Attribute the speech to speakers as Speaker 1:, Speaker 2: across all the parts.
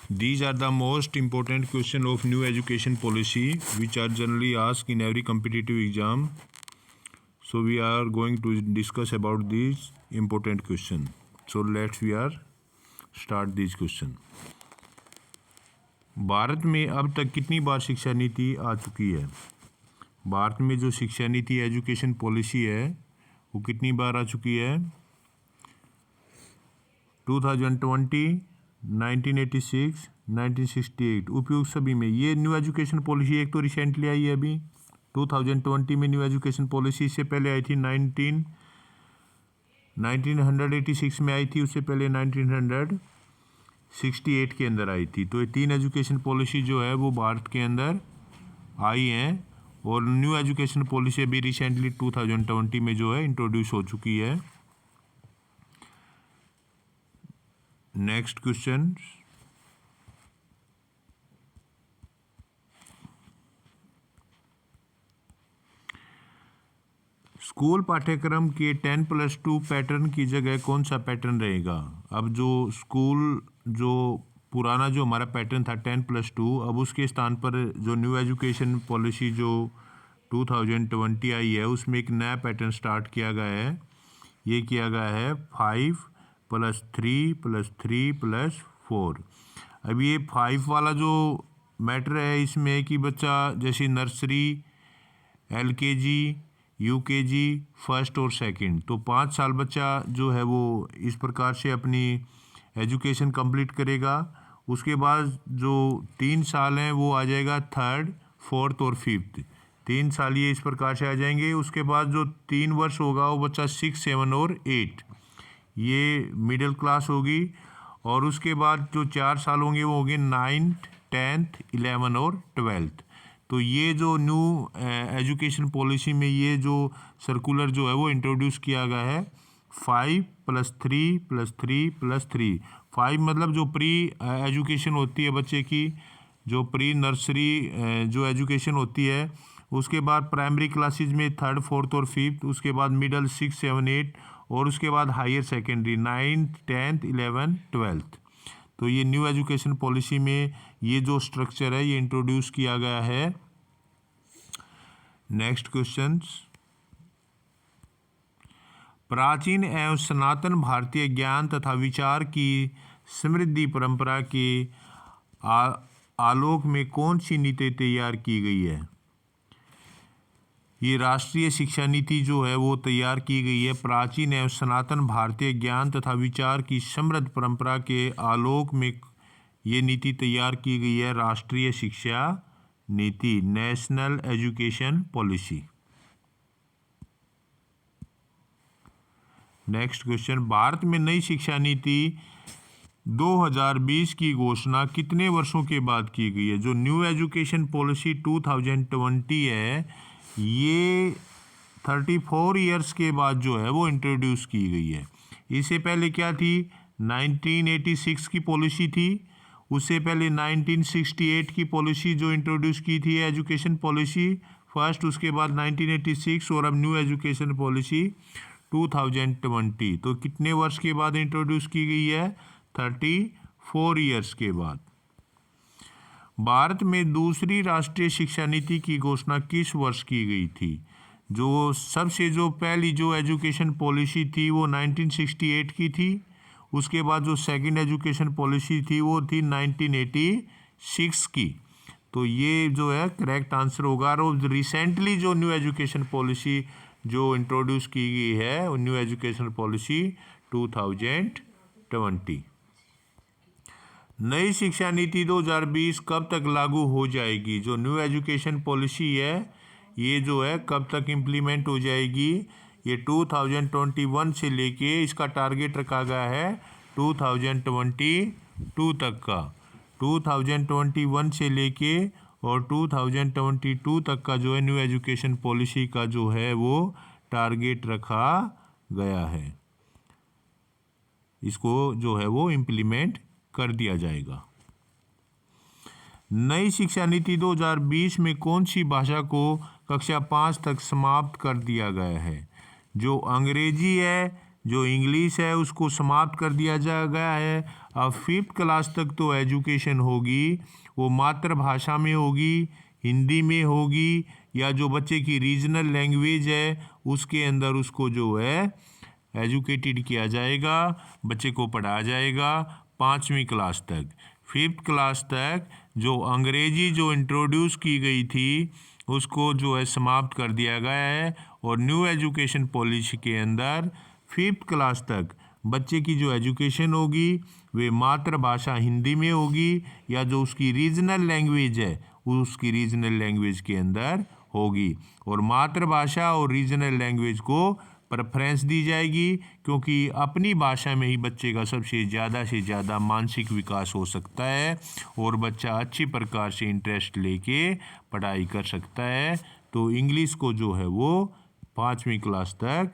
Speaker 1: These are the most important question of new education policy which are generally asked in every competitive exam. So we are going to discuss about these important question. So we are start these question. Bharat में अब तक कितनी बार शिक्षा नीति आ चुकी है? भारत में जो शिक्षा नीति एजुकेशन पॉलिसी है वो कितनी बार आ चुकी है? 2020, 1986, 1968 उपयुक्त सभी में। ये न्यू एजुकेशन पॉलिसी एक तो रिसेंटली आई है अभी 2020 में न्यू एजुकेशन पॉलिसी, इससे पहले आई थी 1986 में आई थी, उससे पहले 1968 के अंदर आई थी। तो ये 3 एजुकेशन पॉलिसी जो है वो भारत के अंदर आई हैं और न्यू एजुकेशन पॉलिसी अभी रिसेंटली 2020 में जो है इंट्रोड्यूस हो चुकी है। नेक्स्ट क्वेश्चन, स्कूल पाठ्यक्रम के 10+2 पैटर्न की जगह कौन सा पैटर्न रहेगा? अब जो स्कूल जो पुराना जो हमारा पैटर्न था 10+2, अब उसके स्थान पर जो न्यू एजुकेशन पॉलिसी जो 2020 आई है उसमें एक नया पैटर्न स्टार्ट किया गया है। ये किया गया है 5+3+3+4। अब ये 5 वाला जो मैटर है इसमें कि बच्चा जैसे नर्सरी, LKG, UKG, फर्स्ट और सेकंड, तो 5 साल बच्चा जो है वो इस प्रकार से अपनी एजुकेशन कंप्लीट करेगा। उसके बाद जो 3 साल हैं वो आ जाएगा थर्ड, फोर्थ और फिफ्थ, 3 साल ये इस प्रकार से आ जाएंगे। उसके बाद जो 3 वर्ष होगा वो बच्चा 6, 7 और 8, ये मिडिल क्लास होगी। और उसके बाद जो 4 साल होंगे वो होंगे 9th, 10th, 11 और 12th। तो ये जो न्यू एजुकेशन पॉलिसी में ये जो सर्कुलर जो है वो इंट्रोड्यूस किया गया है 5+3+3+3। 5 मतलब जो प्री एजुकेशन होती है बच्चे की, जो प्री नर्सरी जो एजुकेशन होती है, उसके बाद प्राइमरी क्लासेज में थर्ड, फोर्थ और फिफ्थ, उसके बाद मिडल 6, 7, 8 और उसके बाद higher secondary 9th, 10th, 11th, 12th। तो ये न्यू एजुकेशन पॉलिसी में ये जो स्ट्रक्चर है ये इंट्रोड्यूस किया गया है। नेक्स्ट क्वेश्चन, प्राचीन एवं सनातन भारतीय ज्ञान तथा विचार की समृद्धि परंपरा के आलोक में कौन सी नीति तैयार की गई है? ये राष्ट्रीय शिक्षा नीति जो है वो तैयार की गई है प्राचीन एवं सनातन भारतीय ज्ञान तथा विचार की समृद्ध परंपरा के आलोक में। ये नीति तैयार की गई है राष्ट्रीय शिक्षा नीति, national education policy. Next question, Bharat में नई शिक्षा नीति 2020 की घोषणा कितने वर्षों के बाद की गई है? जो न्यू एजुकेशन पॉलिसी 2020 है ये 34 ईयर्स के बाद जो है वो इंट्रोड्यूस की गई है। इससे पहले क्या थी? 1986 की पॉलिसी थी, उससे पहले 1968 की पॉलिसी जो इंट्रोड्यूस की थी एजुकेशन पॉलिसी फर्स्ट, उसके बाद 1986 और अब न्यू एजुकेशन पॉलिसी 2020। तो कितने वर्ष के बाद इंट्रोड्यूस की गई है? 34 ईयर्स के बाद। भारत में दूसरी राष्ट्रीय शिक्षा नीति की घोषणा किस वर्ष की गई थी? जो सबसे जो पहली जो एजुकेशन पॉलिसी थी वो 1968 की थी, उसके बाद जो सेकंड एजुकेशन पॉलिसी थी वो थी 1986 की। तो ये जो है करेक्ट आंसर होगा। और रिसेंटली जो न्यू एजुकेशन पॉलिसी जो इंट्रोड्यूस की गई है न्यू एजुकेशन पॉलिसी 2020। नई शिक्षा नीति 2020 कब तक लागू हो जाएगी? जो न्यू एजुकेशन पॉलिसी है ये जो है कब तक इम्प्लीमेंट हो जाएगी? ये 2021 से लेके इसका टारगेट रखा गया है 2022 तक का। 2021 से लेके और 2022 तक का जो है न्यू एजुकेशन पॉलिसी का जो है वो टारगेट रखा गया है, इसको जो है वो इम्प्लीमेंट कर दिया जाएगा। नई शिक्षा नीति 2020 में कौन सी भाषा को कक्षा 5 तक समाप्त कर दिया गया है? जो अंग्रेजी है, जो इंग्लिश है उसको समाप्त कर दिया जा गया है। अब 5th क्लास तक तो एजुकेशन होगी वो मातृभाषा में होगी, हिंदी में होगी, या जो बच्चे की रीजनल लैंग्वेज है उसके अंदर उसको जो है एजुकेटेड किया जाएगा, बच्चे को पढ़ाया जाएगा 5वीं क्लास तक। 5th क्लास तक जो अंग्रेजी जो इंट्रोड्यूस की गई थी उसको जो है समाप्त कर दिया गया है, और न्यू एजुकेशन पॉलिसी के अंदर 5th क्लास तक बच्चे की जो एजुकेशन होगी वे मातृभाषा हिंदी में होगी, या जो उसकी रीजनल लैंग्वेज है उसकी रीजनल लैंग्वेज के अंदर होगी, और मातृभाषा और रीजनल लैंग्वेज को प्रेफरेंस दी जाएगी, क्योंकि अपनी भाषा में ही बच्चे का सबसे ज़्यादा से ज़्यादा मानसिक विकास हो सकता है और बच्चा अच्छी प्रकार से इंटरेस्ट लेके पढ़ाई कर सकता है। तो इंग्लिश को जो है वो 5वीं क्लास तक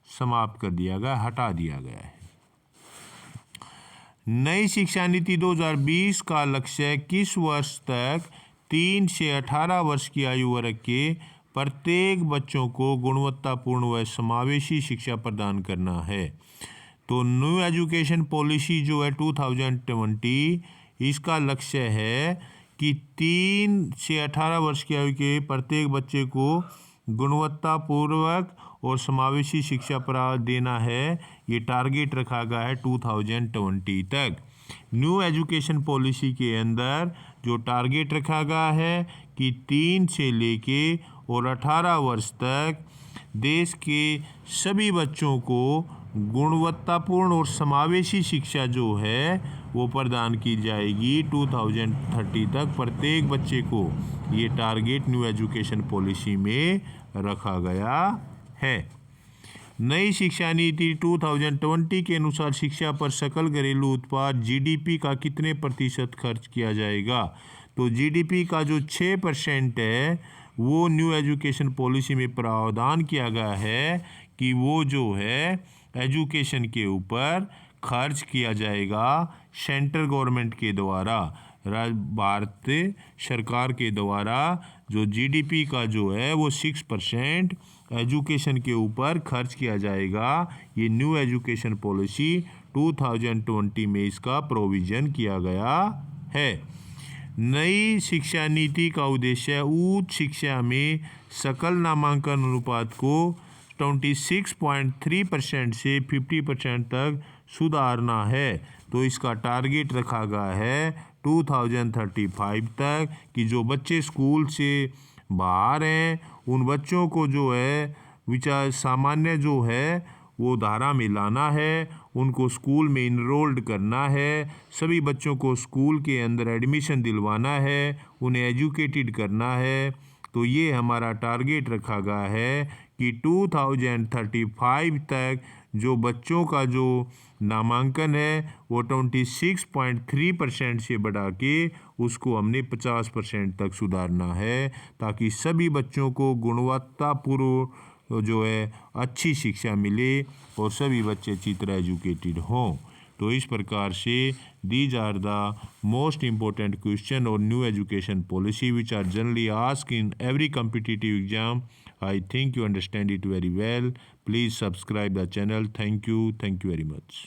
Speaker 1: समाप्त कर दिया गया, हटा दिया गया है। नई शिक्षा नीति 2020 का लक्ष्य किस वर्ष तक 3 से 18 वर्ष की आयु वर्ग के प्रत्येक बच्चों को गुणवत्तापूर्ण व समावेशी शिक्षा प्रदान करना है। तो न्यू एजुकेशन पॉलिसी जो है 2020, इसका लक्ष्य है कि 3 से 18 वर्ष की आयु के प्रत्येक बच्चे को गुणवत्तापूर्वक और समावेशी शिक्षा देना है। ये टारगेट रखा गया है 2020 तक। न्यू एजुकेशन पॉलिसी के अंदर जो टारगेट रखा गया है कि 3 से लेके और 18 वर्ष तक देश के सभी बच्चों को गुणवत्तापूर्ण और समावेशी शिक्षा जो है वो प्रदान की जाएगी 2030 तक प्रत्येक बच्चे को। ये टारगेट न्यू एजुकेशन पॉलिसी में रखा गया है। नई शिक्षा नीति 2020 के अनुसार शिक्षा पर सकल घरेलू उत्पाद जीडीपी का कितने प्रतिशत खर्च किया जाएगा? तो जीडीपी का जो 6% है वो न्यू एजुकेशन पॉलिसी में प्रावधान किया गया है कि वो जो है एजुकेशन के ऊपर खर्च किया जाएगा सेंट्रल गवर्नमेंट के द्वारा, भारत सरकार के द्वारा जो जीडीपी का जो है वो 6% एजुकेशन के ऊपर खर्च किया जाएगा। ये न्यू एजुकेशन पॉलिसी 2020 में इसका प्रोविज़न किया गया है। नई शिक्षा नीति का उद्देश्य उच्च शिक्षा में सकल नामांकन अनुपात को 26.3% से 50% तक सुधारना है। तो इसका टारगेट रखा गया है 2035 तक कि जो बच्चे स्कूल से बाहर हैं उन बच्चों को जो है विचार सामान्य जो है वो धारा में लाना है, उनको स्कूल में इनरोल्ड करना है, सभी बच्चों को स्कूल के अंदर एडमिशन दिलवाना है, उन्हें एजुकेटेड करना है। तो ये हमारा टारगेट रखा गया है कि 2035 तक जो बच्चों का जो नामांकन है वो 26.3% से बढ़ा के उसको हमने 50% तक सुधारना है, ताकि सभी बच्चों को गुणवत्तापूर्ण जो है अच्छी शिक्षा मिले और सभी बच्चे अच्छी तरह एजुकेटेड हों। तो इस प्रकार से these are the most important question और new education policy which are generally asked in every competitive exam. I think you understand it very well. Please subscribe the channel. Thank you very much.